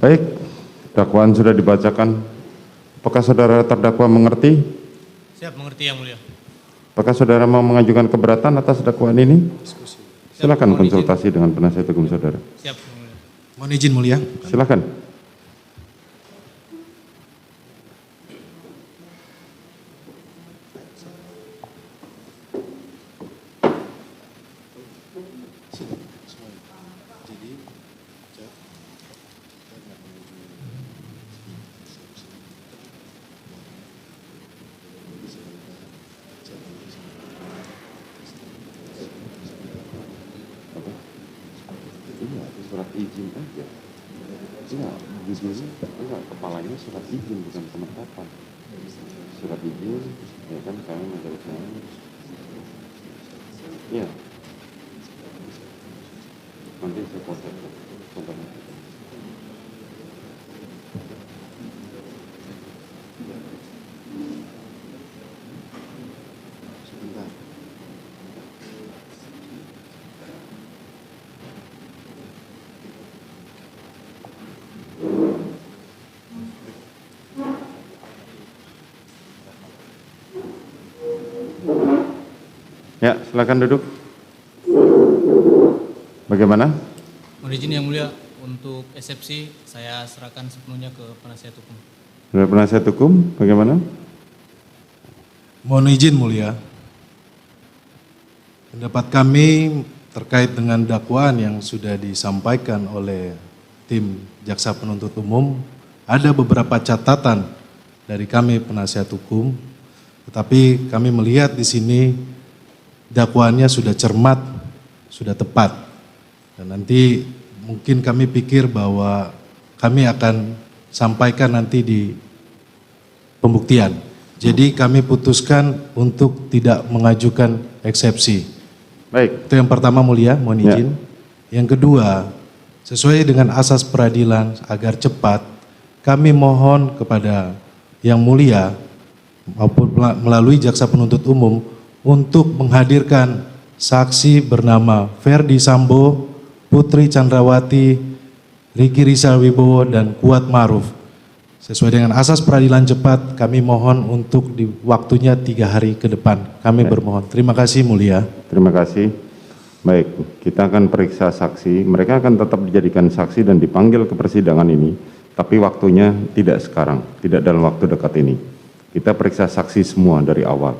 Baik, dakwaan sudah dibacakan. Apakah saudara terdakwa mengerti? Siap, mengerti Yang Mulia. Apakah saudara mau mengajukan keberatan atas dakwaan ini? Silakan konsultasi dengan penasihat hukum saudara. Siap, Yang Mulia. Mohon izin mulia. Silakan. Surat izin aja. Enggak, kepalanya surat izin bukan penetapan. Surat izin, ya kan kami menjelaskan. Iya. Nanti saya kontak. Sebentar. Ya, silakan duduk. Bagaimana? Mohon izin Yang Mulia, untuk eksepsi saya serahkan sepenuhnya ke penasihat hukum. Saudara penasihat hukum, bagaimana? Mohon izin mulia. Pendapat kami terkait dengan dakwaan yang sudah disampaikan oleh tim jaksa penuntut umum, ada beberapa catatan dari kami penasihat hukum, tetapi kami melihat di sini dakwaannya sudah cermat, sudah tepat. Dan nanti mungkin kami pikir bahwa kami akan sampaikan nanti di pembuktian. Jadi kami putuskan untuk tidak mengajukan eksepsi. Baik. Itu yang pertama mulia, mohon izin. Yang kedua, sesuai dengan asas peradilan agar cepat, kami mohon kepada Yang Mulia maupun melalui jaksa penuntut umum untuk menghadirkan saksi bernama Ferdi Sambo, Putri Chandrawati, Riki Rizal Wibowo, dan Kuat Maruf. Sesuai dengan asas peradilan cepat, kami mohon untuk di waktunya 3 hari ke depan. Kami bermohon. Terima kasih mulia. Terima kasih. Baik, kita akan periksa saksi. Mereka akan tetap dijadikan saksi dan dipanggil ke persidangan ini, tapi waktunya tidak sekarang, tidak dalam waktu dekat ini. Kita periksa saksi semua dari awal.